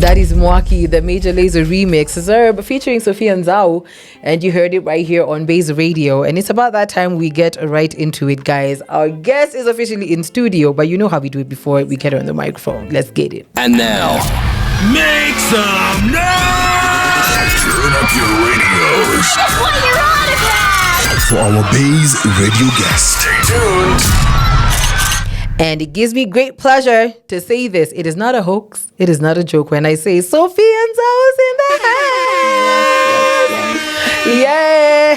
That is Mwaki, the Major Lazer remix, Zerb, featuring Sofiya Nzau, and you heard it right here on Base Radio. And it's about that time we get right into it, guys. Our guest is officially in studio, but you know how we do it before we get her on the microphone. Let's get it. And now, make some noise! Turn up your radios. Just want your autograph! For our Base Radio guest. Stay tuned. And it gives me great pleasure to say this. It is not a hoax. It is not a joke when I say Sofiya Nzau is in the house.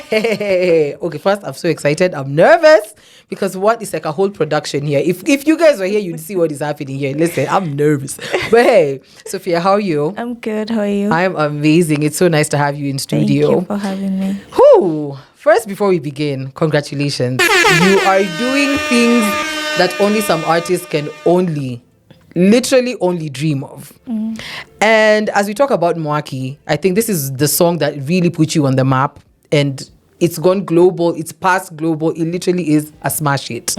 Yay! Okay, first, I'm so excited. I'm nervous because it's like a whole production here. If you guys were here, you'd see what is happening here. Listen, I'm nervous. But hey, Sofiya, how are you? I'm good. How are you? I'm amazing. It's so nice to have you in studio. Thank you for having me. Whew. First, before we begin, congratulations. You are doing things that only some artists can literally only dream of. And as we talk about Mwaki, I think this is the song that really put you on the map, and it's gone global, it's past global, it literally is a smash hit.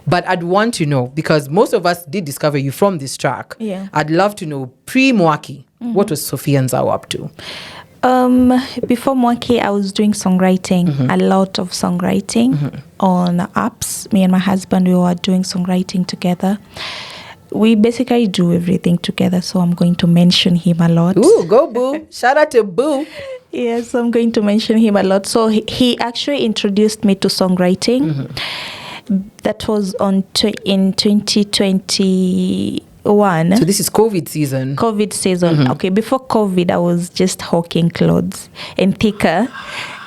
But I'd want to know, because most of us did discover you from this track, I'd love to know, pre-Mwaki, what was Sofiya Nzau up to? Before Mwaki, I was doing songwriting, a lot of songwriting on apps. Me and my husband, we were doing songwriting together. We basically do everything together, so I'm going to mention him a lot. Ooh, go Boo. Shout out to Boo. Yes, so I'm going to mention him a lot. So he actually introduced me to songwriting. That was in 2021. So this is COVID season. Okay, before COVID, I was just hawking clothes and thicker.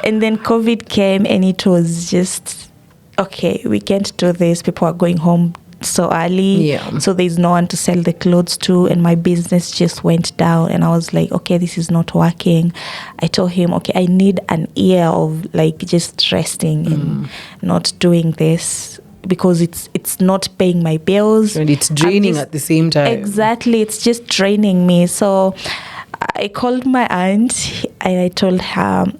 And then COVID came and it was just, okay, we can't do this. People are going home so early. So there's no one to sell the clothes to. And my business just went down. And I was like, okay, this is not working. I told him, okay, I need an year of like just resting and not doing this, because it's not paying my bills. And it's draining at the same time. Exactly. It's just draining me. So I called my aunt and I told her,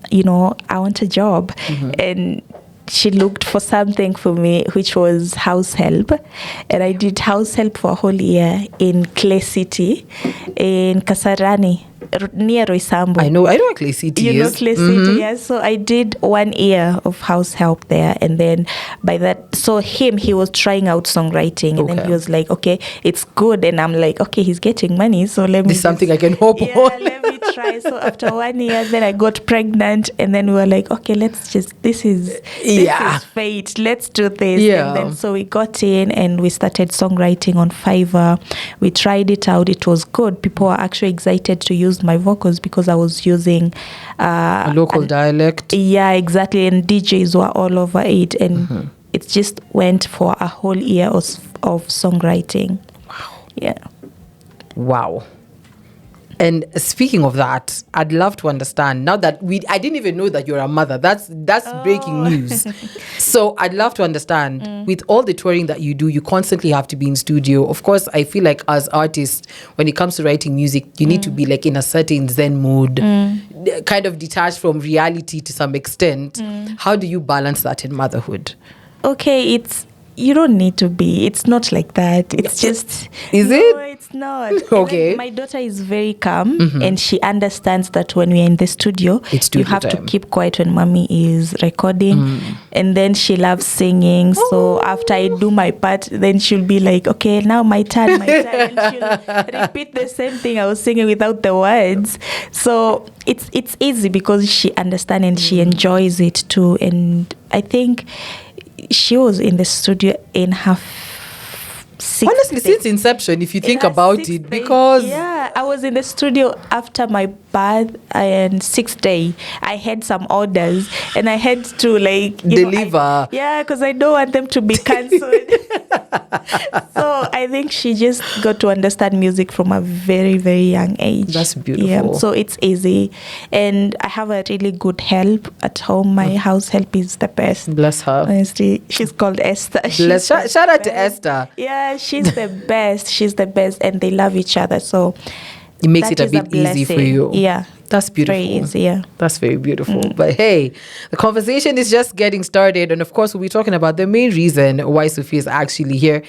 I want a job. And she looked for something for me, which was house help. And I did house help for a whole year in Clay City, in Kasarani, near Roysambu. I know Clay City. You know Clay City, yes. So I did 1 year of house help there. And then by that, so he was trying out songwriting. And then he was like, okay, it's good. And I'm like, okay, he's getting money. So let me. This is something I can hope on. Let me try. So after 1 year, then I got pregnant. And then we were like, okay, this is fate. Let's do this. And then so we got in and we started songwriting on Fiverr. We tried it out. It was good. People were actually excited to use my vocals because I was using a local dialect. Yeah, exactly. And DJs were all over it. And it just went for a whole year of songwriting. Wow. Yeah. Wow. And speaking of that, I'd love to understand now that I didn't even know that you're a mother. That's breaking news. So I'd love to understand, with all the touring that you do, you constantly have to be in studio. Of course, I feel like as artists, when it comes to writing music, you need to be like in a certain zen mood, kind of detached from reality to some extent. How do you balance that in motherhood? Okay, you don't need to be. It's not like that. It's just... Is it? No, it's not. Okay. My daughter is very calm and she understands that when we're in the studio, you have to keep quiet when mommy is recording. And then she loves singing. So after I do my part, then she'll be like, okay, now my turn. And she'll repeat the same thing I was singing without the words. So it's easy because she understands and she enjoys it too. And I think she was in the studio in her honestly, since inception, if you think about it, because I was in the studio after my birth, and 6th day I had some orders and I had to deliver. Because I don't want them to be cancelled. So I think she just got to understand music from a very, very young age. That's beautiful. So it's easy, and I have a really good help at home. My house help is the best. Bless her. Honestly, she's called Esther. Shout out to Esther. Yeah, she's the best. She's the best, and they love each other. So it makes it a bit easy for you. Yeah, That's beautiful. Very easy, yeah. That's very beautiful. But hey, the conversation is just getting started. And of course, we'll be talking about the main reason why Sophia is actually here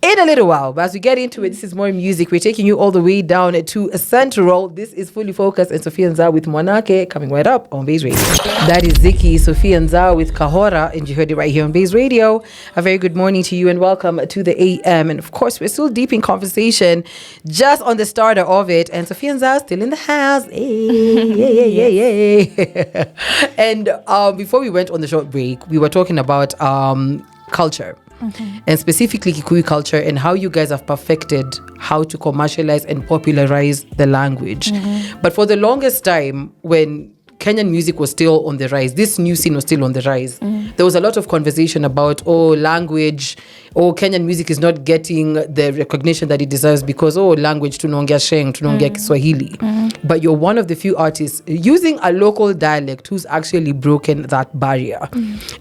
in a little while. But as we get into it, this is more music. We're taking you all the way down to Central. This is Fully Focused and Sofiya Nzau with Mwaki coming right up on Base Radio. That is Ziki, Sofiya Nzau with Kahora. And you heard it right here on Base Radio. A very good morning to you and welcome to the AM. And of course, we're still deep in conversation just on the starter of it. And Sofiya Nzau still in the house. Hey. And before we went on the short break, we were talking about culture, and specifically Kikuyu culture, and how you guys have perfected how to commercialize and popularize the language. But for the longest time, when Kenyan music was still on the rise, this new scene was still on the rise, there was a lot of conversation about, language, Kenyan music is not getting the recognition that it deserves because, language, tunaongea Sheng, tunaongea Kiswahili. But you're one of the few artists using a local dialect who's actually broken that barrier.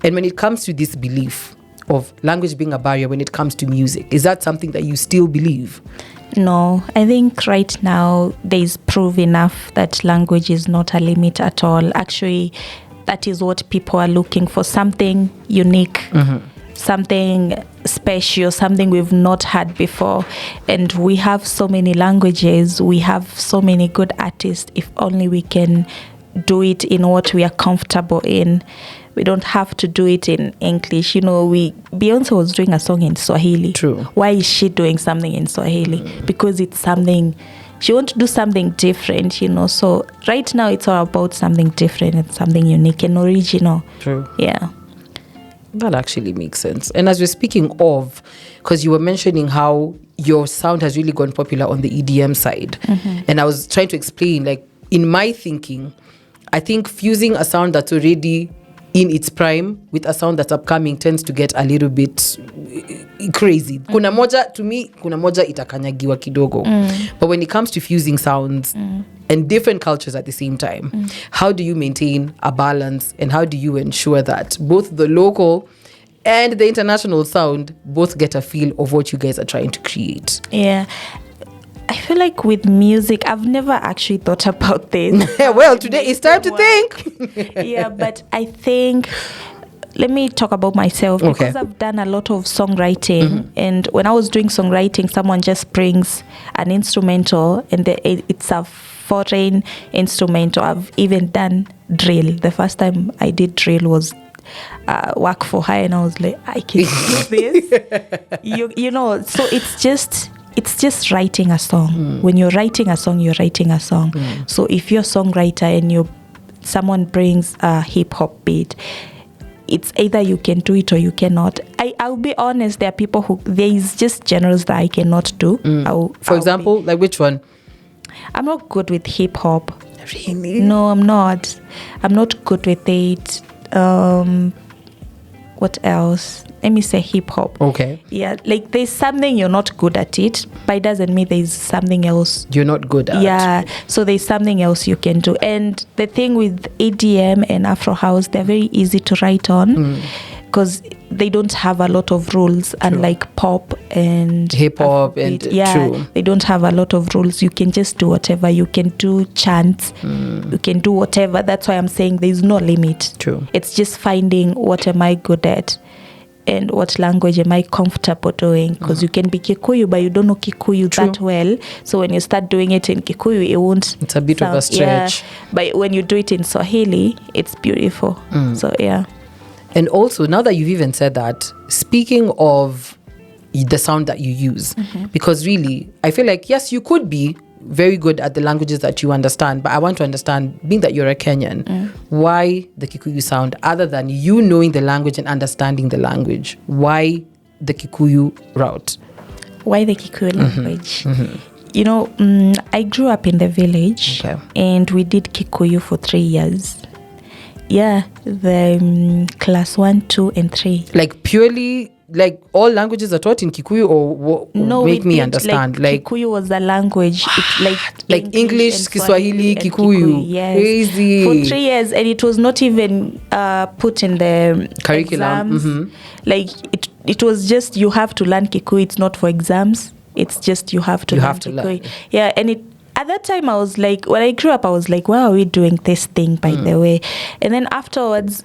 And when it comes to this belief of language being a barrier when it comes to music, is that something that you still believe? No, I think right now there's proof enough that language is not a limit at all. Actually, that is what people are looking for, something unique, something special, something we've not had before. And we have so many languages, we have so many good artists. If only we can do it in what we are comfortable in. We don't have to do it in English. Beyonce was doing a song in Swahili. True. Why is she doing something in Swahili? Because it's something, she wants to do something different, So right now it's all about something different and something unique and original. True. Yeah. That actually makes sense. And as we're speaking of, because you were mentioning how your sound has really gone popular on the EDM side. And I was trying to explain, like, in my thinking, I think fusing a sound that's already in its prime with a sound that's upcoming tends to get a little bit crazy. Kuna moja itakanyagiwa kidogo. But when it comes to fusing sounds and different cultures at the same time, how do you maintain a balance and how do you ensure that both the local and the international sound both get a feel of what you guys are trying to create? Yeah. I feel like with music, I've never actually thought about this. Well, today it's time to think. Yeah, but I think, let me talk about myself. Because I've done a lot of songwriting. And when I was doing songwriting, someone just brings an instrumental and it's a foreign instrumental. I've even done drill. The first time I did drill was work for hire, and I was like, I can do this. So it's just writing a song. When you're writing a song, you're writing a song. So if you're a songwriter and someone brings a hip hop beat, it's either you can do it or you cannot. I'll be honest, there are people there's just genres that I cannot do. For example, like which one? I'm not good with hip hop. Really? No, I'm not. I'm not good with it. What else? Let me say hip hop. Okay. Yeah, like there's something you're not good at it, but it doesn't mean there's something else you're not good at. Yeah, so there's something else you can do. And the thing with EDM and Afro House, they're very easy to write on because they don't have a lot of rules, unlike pop and hip hop and true. They don't have a lot of rules. You can just do whatever. You can do chants. You can do whatever. That's why I'm saying there's no limit. True. It's just finding what am I good at and what language am I comfortable doing, because you can be Kikuyu but you don't know Kikuyu that well, so when you start doing it in Kikuyu it won't, it's a bit of a stretch, but when you do it in Swahili it's beautiful. So yeah. And also, now that you've even said that, speaking of the sound that you use, because really I feel like yes, you could be very good at the languages that you understand, but I want to understand, being that you're a Kenyan, why the Kikuyu sound, other than you knowing the language and understanding the language? Why the Kikuyu route? Why the Kikuyu language? I grew up in the village, and we did Kikuyu for 3 years. Yeah, the class 1, 2, and 3. Like purely, like all languages are taught in Kikuyu, or no, make me understand. Like Kikuyu was a language. It's like English, Kiswahili, Kikuyu. Yes. Crazy. For 3 years, and it was not even put in the curriculum. Exams. Like it was just you have to learn Kikuyu. It's not for exams. It's just you have to learn Kikuyu. Yeah, and at that time I was like, when I grew up, I was like, why are we doing this thing, by the way? And then afterwards,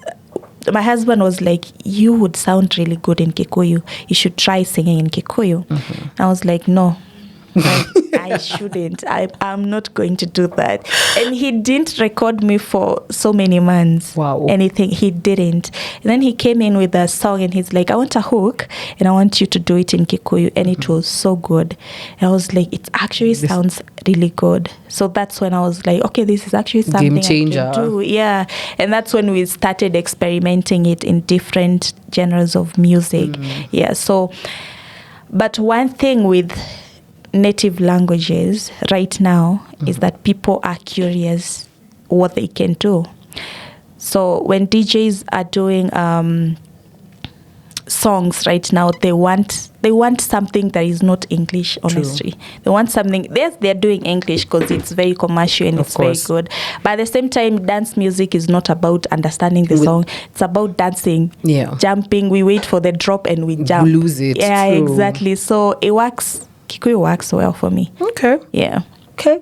my husband was like, you would sound really good in Kikuyu. You should try singing in Kikuyu. I was like, no. I shouldn't. I'm not going to do that. And he didn't record me for so many months. Wow. Anything. He didn't. And then he came in with a song and he's like, I want a hook and I want you to do it in Kikuyu. And it was so good. And I was like, it actually sounds really good. So that's when I was like, okay, this is actually something Game changer. I can do. Yeah. And that's when we started experimenting it in different genres of music. Yeah. So, but one thing with native languages right now is that people are curious what they can do. So when DJs are doing songs right now, they want something that is not English, honestly. They want something, yes, they're doing English because it's very commercial and it's very good. But at the same time, dance music is not about understanding the song. It's about dancing, jumping. We wait for the drop and we jump. Lose it. Yeah, exactly. So it works. Kikuyu works well for me. Okay. Yeah. Okay.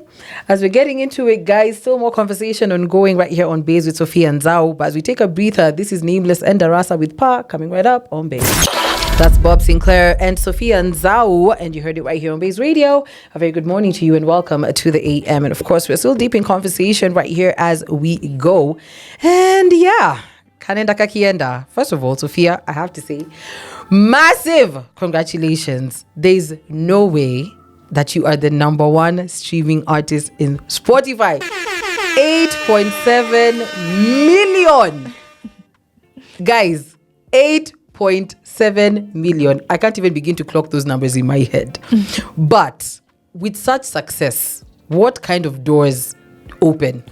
As we're getting into it, guys, still more conversation ongoing right here on Base with Sofiya Nzau. But as we take a breather, this is Nameless and Darasa with Pa coming right up on Base. That's Bob Sinclair and Sofiya Nzau, and you heard it right here on Base Radio. A very good morning to you and welcome to the AM. And of course, we're still deep in conversation right here as we go. And yeah, Kanenda Kakienda. First of all, Sofiya, I have to say, massive congratulations. There's no way that you are the number one streaming artist in Spotify. 8.7 million. Guys, 8.7 million. I can't even begin to clock those numbers in my head. But with such success, what kind of doors open?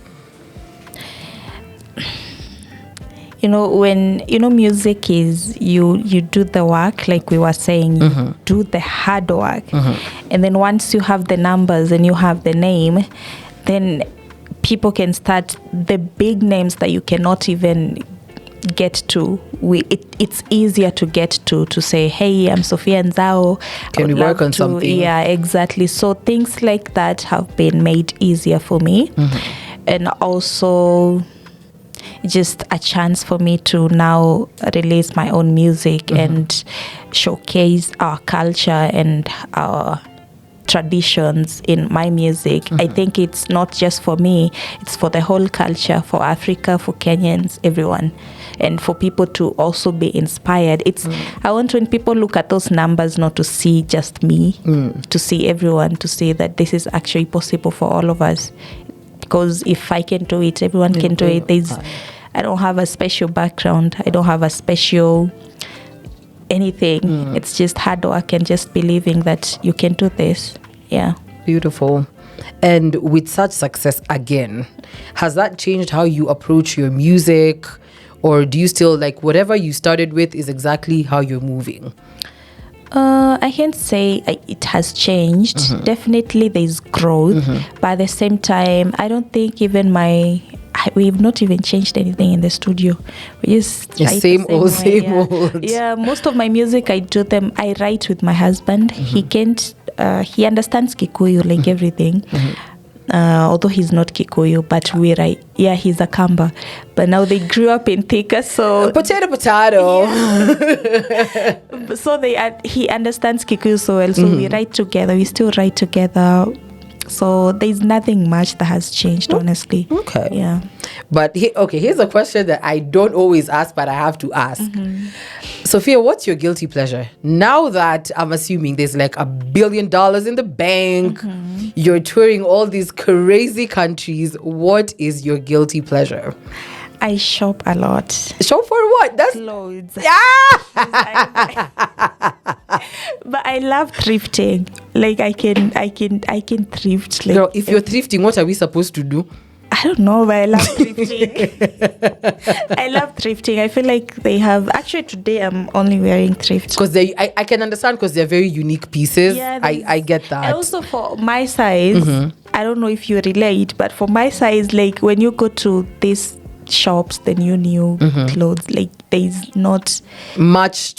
When music is you do the work, like we were saying, you do the hard work, and then once you have the numbers and you have the name, then people can start the big names that you cannot even get to. It's easier to get to say, hey, I'm Sofiya Nzau. Can we work on something? Yeah, exactly. So things like that have been made easier for me, and also just a chance for me to now release my own music and showcase our culture and our traditions in my music. I think it's not just for me, it's for the whole culture, for Africa, for Kenyans, everyone, and for people to also be inspired. I want when people look at those numbers not to see just me, to see everyone, to see that this is actually possible for all of us. Because if I can do it, everyone can do it. I don't have a special background. I don't have a special anything. It's just hard work and just believing that you can do this. Yeah. Beautiful. And with such success again, has that changed how you approach your music? Or do you still like whatever you started with is exactly how you're moving? I can't say it has changed. Definitely there's growth. But at the same time, I don't think even we've not even changed anything in the studio. We just write same old. Yeah, most of my music I write with my husband. He can't, he understands Kikuyu like everything. Although he's not Kikuyu, but we write. Yeah, he's a Kamba, but now they grew up in Thika, so potato. Yeah. So he understands Kikuyu so well. So we write together. We still write together. So there's nothing much that has changed, honestly. Okay. Yeah. But here's a question that I don't always ask, but I have to ask. Sofiya, what's your guilty pleasure? Now that I'm assuming there's like $1 billion in the bank, you're touring all these crazy countries, what is your guilty pleasure? I shop a lot. Shop for what? That's clothes. Yeah. But I love thrifting. Like I can thrift. Like, girl, if you're thrifting, what are we supposed to do? I don't know, but I love thrifting. I love thrifting. I feel like they have... Actually, today I'm only wearing thrift. Because I can understand because they're very unique pieces. Yeah, I get that. And also for my size, I don't know if you relate, but for my size, like when you go to these shops, the new clothes. Like there's not much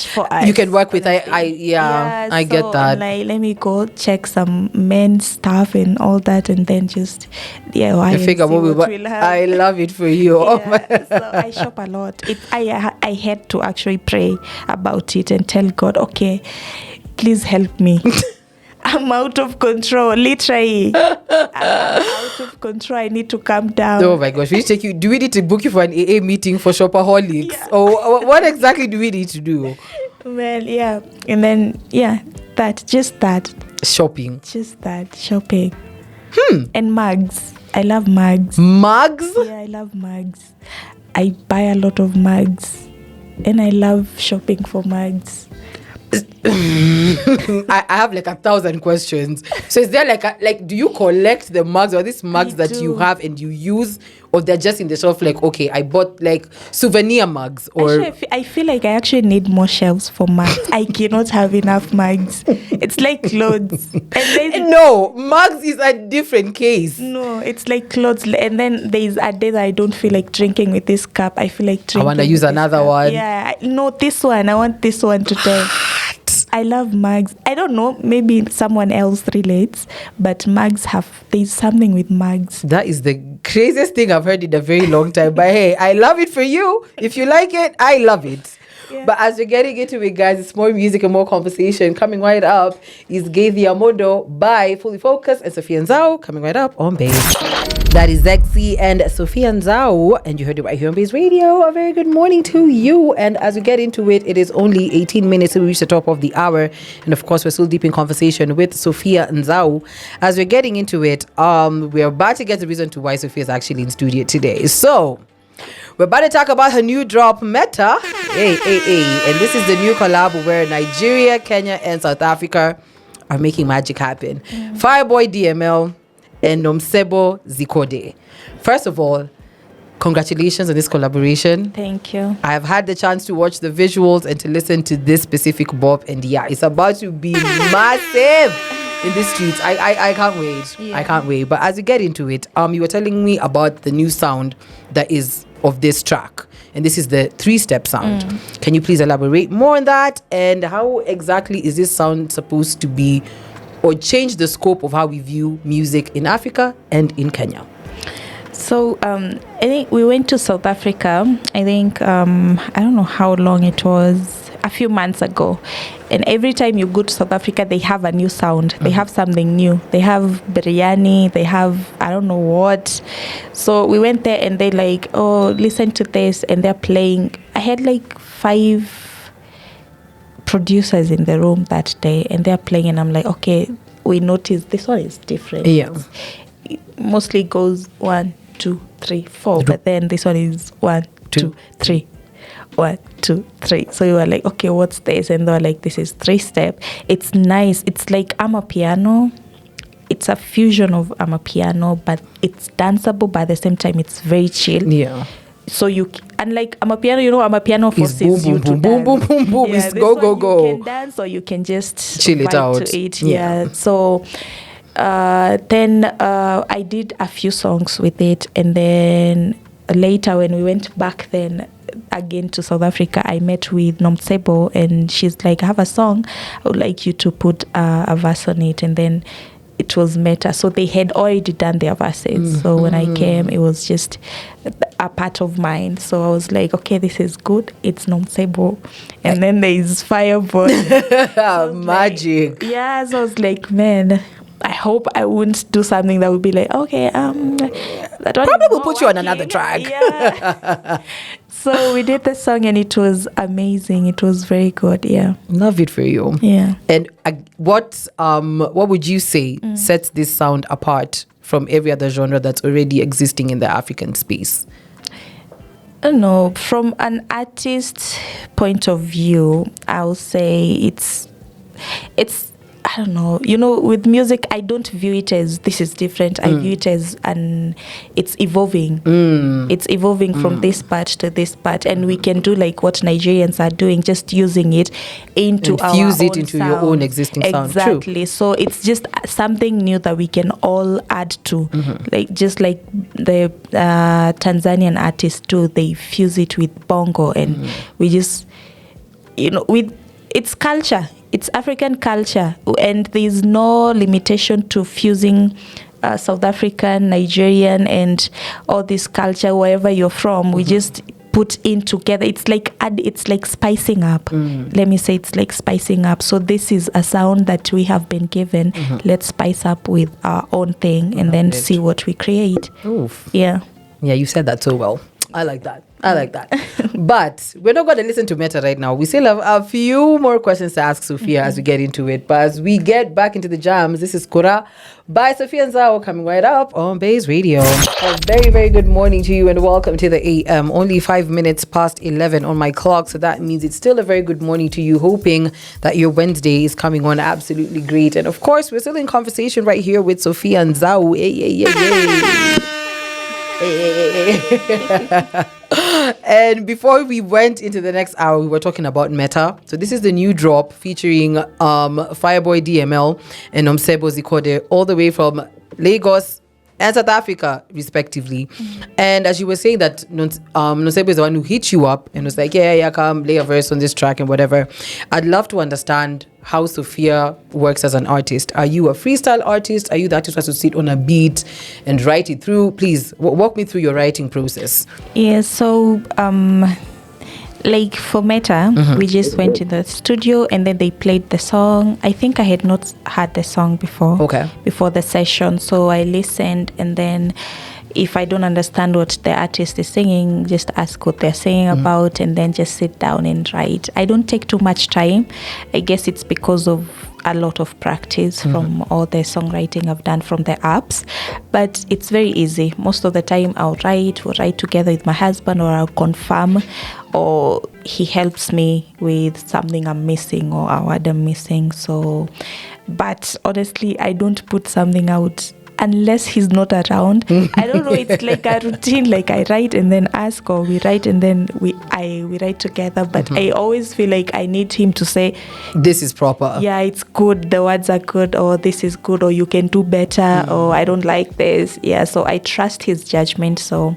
for us. You can work with. I get so that. I'm like, let me go check some men's stuff and all that, and then just I figure what we will have. I love it for you. So I shop a lot. I had to actually pray about it and tell God, okay, please help me. I'm out of control, literally. I'm out of control. I need to calm down. Oh my gosh, we take you. Do we need to book you for an AA meeting for shopaholics? Yeah. Or what exactly do we need to do? Well, yeah, and then Shopping. just that shopping. And mugs. I love mugs. Mugs? Yeah, I love mugs. I buy a lot of mugs, and I love shopping for mugs. I have like 1,000 questions. So is there like do you collect the mugs, or these mugs that you have and you use, or they're just in the shelf? Like, okay, I bought like souvenir mugs, or Actually, I feel like I actually need more shelves for mugs. I cannot have enough mugs. It's like clothes. And then no, mugs is a different case. no, it's like clothes. And then there's a day that I don't feel like drinking with this cup. I feel like drinking. I want to use with this another cup. one. Yeah, no, this one. I want this one to turn. I love mugs. I don't know, maybe someone else relates, but there's something with mugs. That is the craziest thing I've heard in a very long time. But hey, I love it for you. If you like it, I love it. Yeah. But as we're getting into it, guys, it's more music and more conversation. Coming right up is Gay the Amondo by Fully Focused and Sofia Nzau. Coming right up on Base. That is Zexy and Sofia Nzau, and you heard it right here on Base Radio. A very good morning to you. And as we get into it, it is only 18 minutes to reach the top of the hour. And of course, we're still deep in conversation with Sofia Nzau. As we're getting into it, we're about to get the reason to why Sofia is actually in studio today. So we're about to talk about her new drop, Meta. Hey. And this is the new collab where Nigeria, Kenya, and South Africa are making magic happen. Fireboy DML and Nomsebo Zikode. First of all, congratulations on this collaboration. Thank you. I've had the chance to watch the visuals and to listen to this specific bop, and yeah, it's about to be massive in the streets. I can't wait. Yeah. I can't wait. But as we get into it, you were telling me about the new sound that is of this track, and this is the 3-step sound. Can you please elaborate more on that, and how exactly is this sound supposed to be or change the scope of how we view music in Africa and in Kenya? So I think we went to South Africa. I think I don't know how long it was, a few months ago. And every time you go to South Africa, they have a new sound. They have something new. They have biryani. They have I don't know what. So we went there and they like, oh, listen to this, and they're playing. I had like 5 producers in the room that day, and they're playing, and I'm like, okay, we noticed this one is different. Yeah. It mostly goes 1, 2, 3, 4, but then this one is 1, 2, 3, 1, 2, 3. So you were like, okay, what's this? And they were like, this is 3-step. It's nice. It's like Amapiano. It's a fusion of Amapiano, but it's danceable, but at the same time it's very chill. Yeah. So unlike Amapiano, Amapiano It's forces boom, you boom, to boom, dance. boom, boom, boom. Yeah, It's this go, one go, go. You can dance, or you can just chill it vibe out. to it. Yeah. Yeah. So then I did a few songs with it, and then later when we went back then again to South Africa, I met with Nomsebo, and she's like, I have a song, I would like you to put a verse on it. And then it was Meta. So they had already done their verses. So when I came, it was just a part of mine. So I was like, okay, this is good. It's Nomsebo. And then there is Fireboy. So magic. Like, yeah, so I was like, man, I hope I wouldn't do something that would be like, okay, that one Probably is will more put you on working. another track. Yeah. So we did the song, and it was amazing. It was very good. Yeah. Love it for you. Yeah. And what would you say sets this sound apart from every other genre that's already existing in the African space? I don't know. From an artist point of view, I'll say it's I don't know. With music, I don't view it as this is different. I view it as it's evolving. It's evolving from this part to this part, and we can do like what Nigerians are doing, just using it into our fuse it own into sound. your own existing sound. Exactly. True. So it's just something new that we can all add to, like just like the Tanzanian artists do. They fuse it with bongo, and we just with it's culture. It's African culture, and there's no limitation to fusing South African, Nigerian, and all this culture wherever you're from. We just put in together. It's like spicing up. Let me say it's like spicing up. So this is a sound that we have been given. Let's spice up with our own thing, and then see what we create. Oof. Yeah, you said that so well. I like that. But we're not going to listen to Meta right now. We still have a few more questions to ask Sofiya as we get into it. But as we get back into the jams, this is Kura by Sofia Nzau coming right up on Base Radio. A very, very good morning to you and welcome to the AM. Only 5 minutes past 11 on my clock. So that means it's still a very good morning to you. Hoping that your Wednesday is coming on absolutely great. And of course, we're still in conversation right here with Sofia Nzau. And before we went into the next hour, we were talking about Meta. So this is the new drop featuring Fireboy DML and Nomsebo Zikode, all the way from Lagos and South Africa, respectively. And as you were saying that Nomsebo is the one who hit you up and was like, yeah, come lay a verse on this track and whatever. I'd love to understand how Sofiya works as an artist. Are you a freestyle artist? Are you the artist who has to sit on a beat and write it through? Please walk me through your writing process. Yeah, so like for Meta, we just went to the studio and then they played the song. I think I had not heard the song before. Okay. Before the session. So I listened, and then if I don't understand what the artist is singing, just ask what they're singing about, and then just sit down and write. I don't take too much time. I guess it's because of a lot of practice from all the songwriting I've done from the apps, but it's very easy. Most of the time we'll write together with my husband, or I'll confirm, or he helps me with something I'm missing or a word I'm missing. So, but honestly, I don't put something out unless he's not around. I don't know, it's like a routine, like I write and then ask, or we write and then we write together, but I always feel like I need him to say, this is proper. Yeah, it's good, the words are good, or this is good, or you can do better, or I don't like this. Yeah, so I trust his judgment. So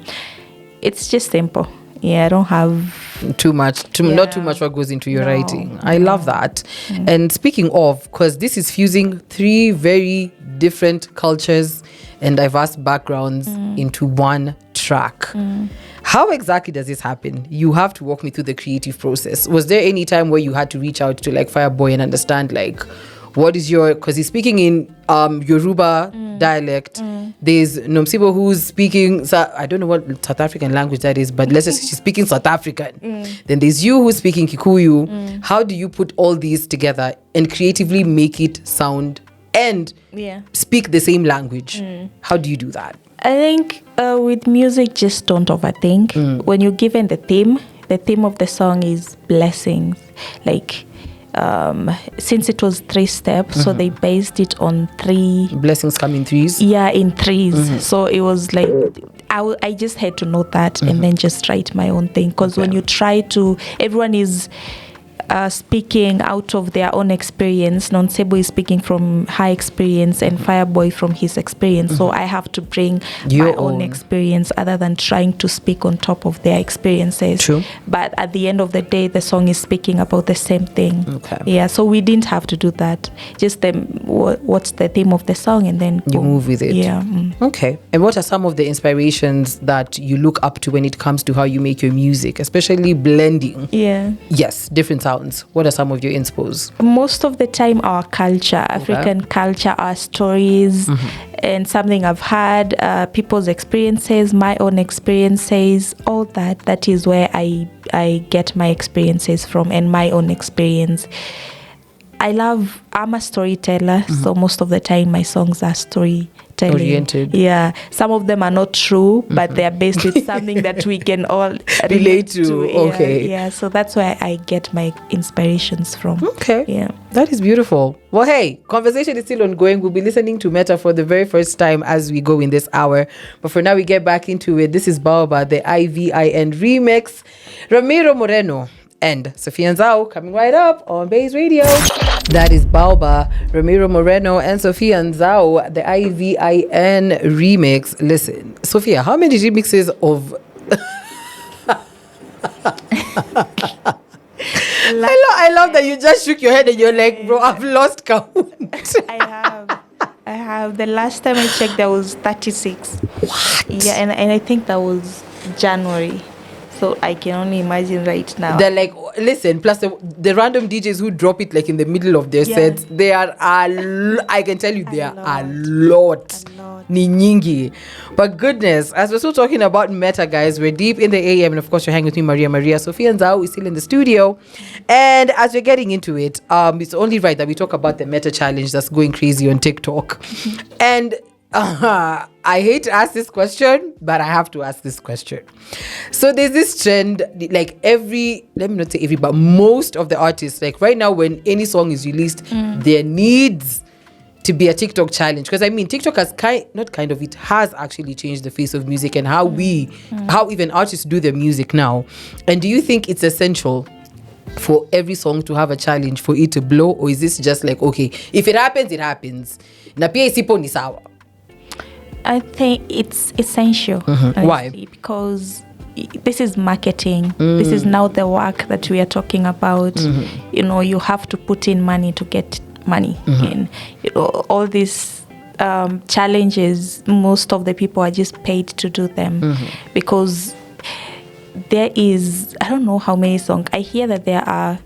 it's just simple. Yeah, I don't have not too much what goes into your writing. I love that. And speaking of, because this is fusing three very different cultures and diverse backgrounds into one track. How exactly does this happen? You have to walk me through the creative process. Was there any time where you had to reach out to like Fireboy and understand like, what is your, because he's speaking in Yoruba dialect. There's Nomsibo who's speaking, I don't know what South African language that is, but let's just say she's speaking South African. Then there's you who's speaking Kikuyu. How do you put all these together and creatively make it sound and speak the same language? How do you do that? I think with music, just don't overthink. When you're given the theme of the song is blessings. Like, since it was 3 steps, so they based it on 3 blessings come in threes. Yeah, in 3s. So it was like I just had to know that and then just write my own thing. Because when you try to, everyone is speaking out of their own experience. Nonsebo is speaking from her experience and Fireboy from his experience. So I have to bring my own experience other than trying to speak on top of their experiences. True. But at the end of the day, the song is speaking about the same thing. Okay. Yeah, so we didn't have to do that. Just what's the theme of the song, and then you move with it. Yeah. Okay. And what are some of the inspirations that you look up to when it comes to how you make your music, especially blending? Yeah. Yes, different sounds. What are some of your inspos? Most of the time, our culture, African culture, our stories, and something I've had, people's experiences, my own experiences, all that. That is where I get my experiences from, and my own experience. I'm a storyteller, so most of the time my songs are storytelling. Oriented. Yeah. Some of them are not true, but they are based with something that we can all relate to. Yeah, Okay. Yeah. So that's where I get my inspirations from. Okay. Yeah. That is beautiful. Well, hey, conversation is still ongoing. We'll be listening to Meta for the very first time as we go in this hour. But for now, we get back into it. This is Baobab, the IVIN remix. Ramiro Moreno and Sofia Nzau coming right up on Base Radio. That is Baobab, Ramiro Moreno and Sofia Nzau, the IVIN remix. Listen, Sophia, how many remixes of... I love that you just shook your head and you're like, bro, I've lost count. I have. The last time I checked, there was 36. What? Yeah, and I think that was January. So I can only imagine right now. They're like, listen, plus the random DJs who drop it like in the middle of their sets, they are I can tell you they are a lot. Ni nyingi. But goodness, as we're still talking about Meta, guys, we're deep in the AM, and of course you're hanging with me, Maria. Sofia Nzau is still in the studio. And as we're getting into it, it's only right that we talk about the Meta challenge that's going crazy on TikTok. And I hate to ask this question, but I have to ask this question. So there's this trend, like let me not say every, but most of the artists, like right now when any song is released, there needs to be a TikTok challenge. Because I mean, TikTok has it has actually changed the face of music and how how even artists do their music now. And do you think it's essential for every song to have a challenge for it to blow? Or is this just like, okay, if it happens, it happens. Na pia isipo ni sawa. I think it's essential. Why? Because this is marketing. This is now the work that we are talking about. You know, you have to put in money to get money. And you know, all these challenges, most of the people are just paid to do them because there is, I don't know how many songs. I hear that there are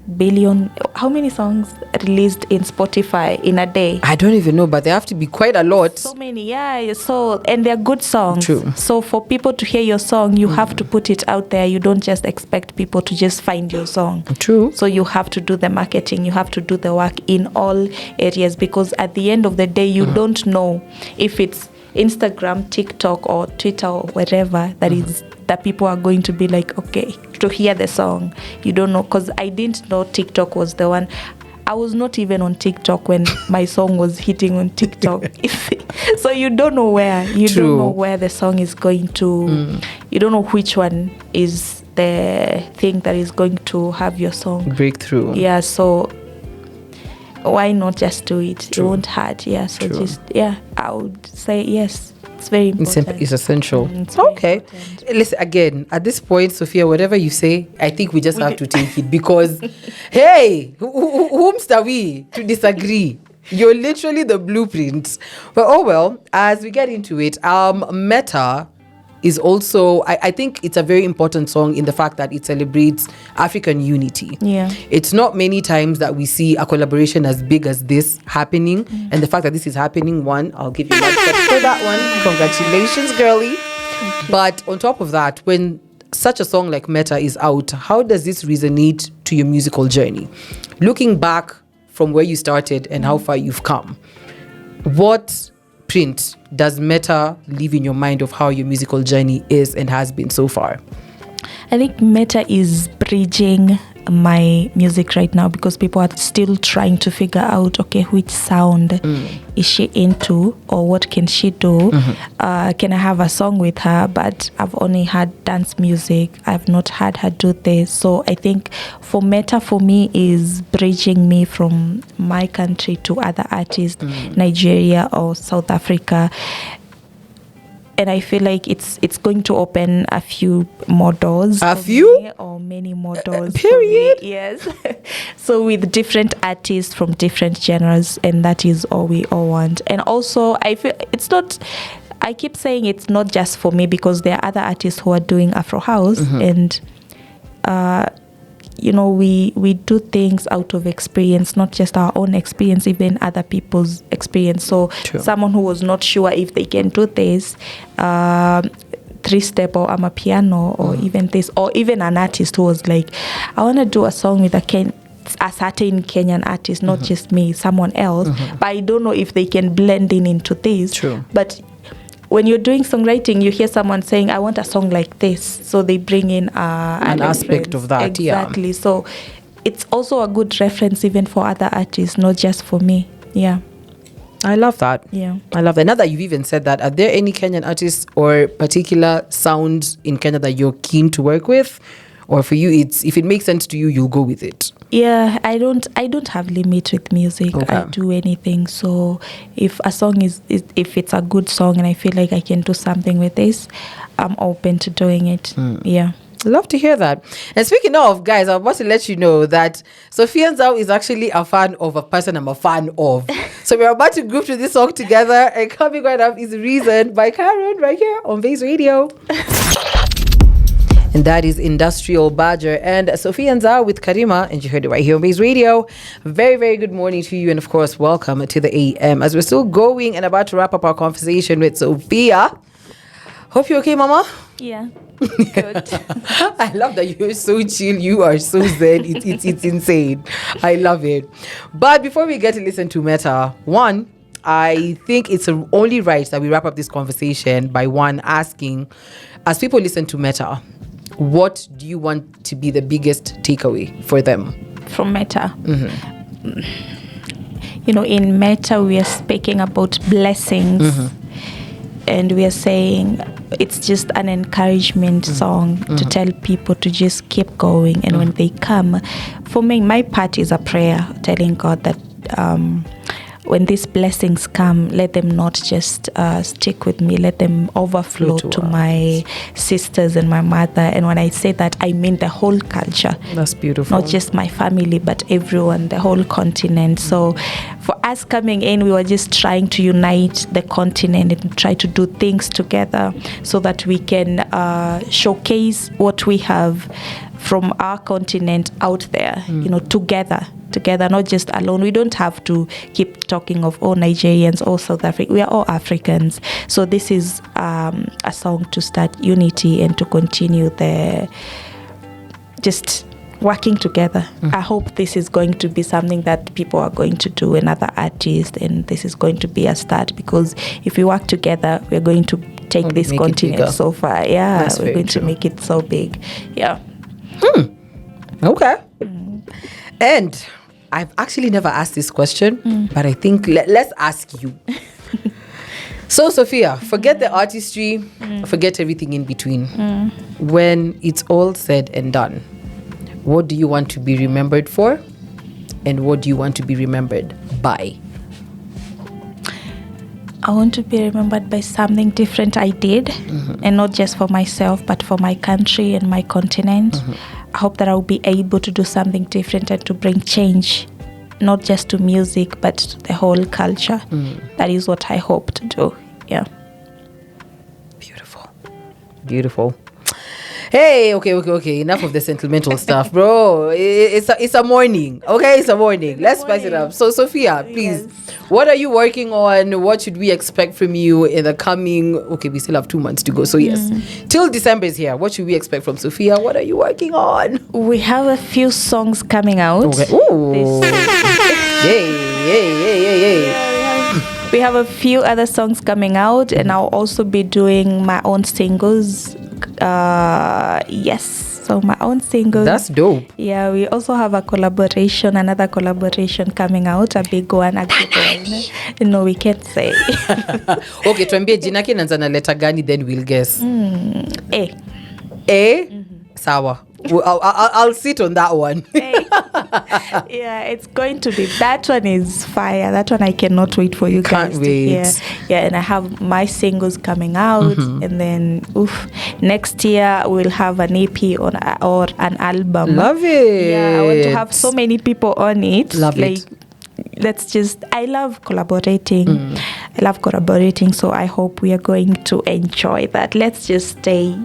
how many songs released in Spotify in a day? I don't even know, but there have to be quite a lot. So many, yeah. So, and they're good songs. True. So for people to hear your song, you have to put it out there. You don't just expect people to just find your song. True. So you have to do the marketing. You have to do the work in all areas because at the end of the day, you don't know if it's Instagram, TikTok, or Twitter, or wherever that people are going to be like, okay, to hear the song. You don't know, because I didn't know TikTok was the one. I was not even on TikTok when my song was hitting on TikTok. So you don't know where. You don't know where the song is going to. You don't know which one is the thing that is going to have your song breakthrough. Yeah, so why not just do it? It won't hurt. Yeah, so I would say yes. It's very important. It's essential. Okay. Listen, again, at this point, Sophia, whatever you say, I think we just have to take it because, hey, whomst are we to disagree? You're literally the blueprint. But oh well, as we get into it, Meta is also, I think it's a very important song in the fact that it celebrates African unity. Yeah. It's not many times that we see a collaboration as big as this happening. And the fact that this is happening, one, I'll give you one step for that one. Congratulations, girlie. But on top of that, when such a song like Meta is out, how does this resonate to your musical journey? Looking back from where you started and how far you've come, what print does Meta leave in your mind of how your musical journey is and has been so far? I think Meta is bridging my music right now because people are still trying to figure out, okay, which sound is she into or what can she do? Can I have a song with her? But I've only had dance music. I've not had her do this. So I think for Meta, for me, is bridging me from my country to other artists, Nigeria or South Africa. And I feel like it's going to open a few more doors. A few? Or many more doors. Period? Yes. So with different artists from different genres, and that is all we all want. And also, I feel it's not... I keep saying it's not just for me because there are other artists who are doing Afro House. And, you know, we do things out of experience, not just our own experience, even other people's experience. So someone who was not sure if they can do this, 3-step or amapiano or even this, or even an artist who was like, I want to do a song with a a certain Kenyan artist, not just me, someone else. But I don't know if they can blend in into this. True. But when you're doing songwriting, you hear someone saying, I want a song like this. So they bring in an aspect of that. Exactly. So it's also a good reference even for other artists, not just for me. Yeah. I love that. Yeah. I love that. Now that you've even said that, are there any Kenyan artists or particular sounds in Kenya that you're keen to work with? Or for you, it's if it makes sense to you, you'll go with it? Yeah, I don't have limit with music. Okay. I do anything. So if a song is if it's a good song and I feel like I can do something with this, I'm open to doing it. Yeah. Love to hear that. And speaking of, guys, I'm about to let you know that Sofia Nzau is actually a fan of a person I'm a fan of. So we're about to group to this song together. And coming right up is Reason by Karen right here on Base Radio. And that is Industrial Badger and Sofia Nzau with Karima. And you heard it right here on Base Radio. Very, very good morning to you. And of course, welcome to the AM. As we're still going and about to wrap up our conversation with Sophia. Hope you're okay, Mama? Yeah. Good. I love that you're so chill. You are so zen. It's insane. I love it. But before we get to listen to Meta, one, I think it's only right that we wrap up this conversation by one asking, as people listen to Meta, what do you want to be the biggest takeaway for them? From Meta. You know, in Meta, we are speaking about blessings. And we are saying it's just an encouragement song to tell people to just keep going. And when they come, for me, my part is a prayer telling God that when these blessings come, let them not just stick with me, let them overflow to my sisters and my mother. And when I say that, I mean the whole culture. That's beautiful. Not just my family, but everyone, the whole continent. So for us coming in, we were just trying to unite the continent and try to do things together so that we can showcase what we have from our continent out there, you know, together, not just alone. We don't have to keep talking of all Nigerians or South Africa. We are all Africans. So this is a song to start unity and to continue the just working together. I hope this is going to be something that people are going to do, another artist, and this is going to be a start, because if we work together, we're going to take this continent so far. Yeah, That's we're going true. to make it so big. Yeah. Okay. And I've actually never asked this question, but I think let's ask you. So, Sophia, forget the artistry, forget everything in between. When it's all said and done, what do you want to be remembered for? And what do you want to be remembered by? I want to be remembered by something different I did, and not just for myself, but for my country and my continent. I hope that I'll be able to do something different and to bring change, not just to music, but to the whole culture. That is what I hope to do. Yeah. Beautiful. Hey, okay. Enough of the sentimental stuff, bro. It's a morning. Okay, it's a morning. Let's spice it up. So, Sophia, please, what are you working on? What should we expect from you in the coming? Okay, we still have 2 months to go. So yes, till December is here. What should we expect from Sophia? What are you working on? We have a few songs coming out. Okay. Ooh. Yay. We have a few other songs coming out, and I'll also be doing my own singles. Yes, so my own singles. That's dope. Yeah, we also have another collaboration coming out, a big one, a good one. No, we can't say. Okay, tuambie jina yake inaanza na letter gani, then we'll guess. A? Sawa. I'll sit on that one. Yeah, it's going to be, that one is fire. That one I cannot wait for you Can't guys wait. to hear. Yeah, and I have my singles coming out, and then next year we'll have an EP or an album. Love it. Yeah, I want to have so many people on it. Love it. I love collaborating. So I hope we are going to enjoy that. Let's just stay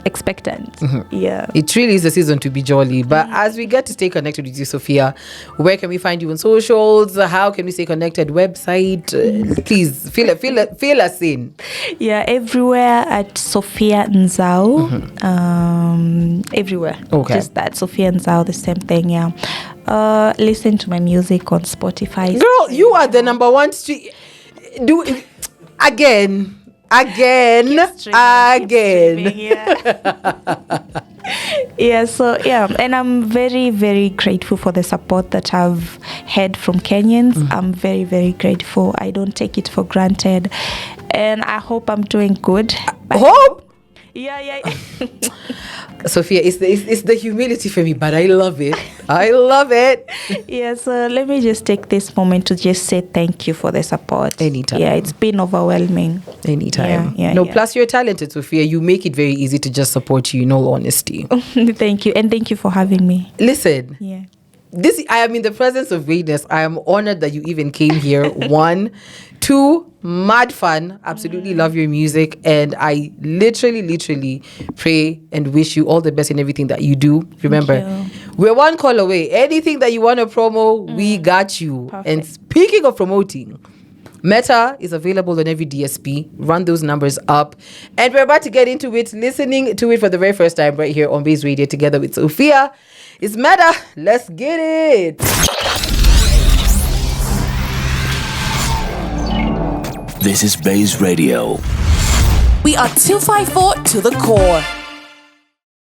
expectant. Yeah. It really is a season to be jolly. But as we get to stay connected with you, Sofiya, where can we find you on socials? How can we stay connected? Website? Please fill us in. Yeah, everywhere at Sofiya Nzau. Everywhere. Okay. Just that. Sofiya Nzau, the same thing, yeah. Listen to my music on Spotify. Girl, you are the number one street. Do again. Keep streaming, yeah. Yeah, so yeah, and I'm very, very grateful for the support that I've had from Kenyans. I'm very, very grateful. I don't take it for granted, and I hope I'm doing good. Hope? Yeah. Sofiya, it's the humility for me, but I love it. I love it. Yeah, so let me just take this moment to just say thank you for the support. Anytime. Yeah, it's been overwhelming. Anytime. Yeah, no, yeah. plus you're talented, Sofiya. You make it very easy to just support you, in all honesty. Thank you, and thank you for having me. Listen. Yeah. I am in the presence of greatness. I am honored that you even came here. 1, 2, mad fun. Absolutely love your music, and I literally pray and wish you all the best in everything that you do. Remember, we're one call away. Anything that you want to promo, we got you. Perfect. And speaking of promoting, Meta is available on every DSP. Run those numbers up. And we're about to get into it, listening to it for the very first time right here on Base Radio together with Sofiya. It's Meta. Let's get it. This is Base Radio. We are 254 to the core.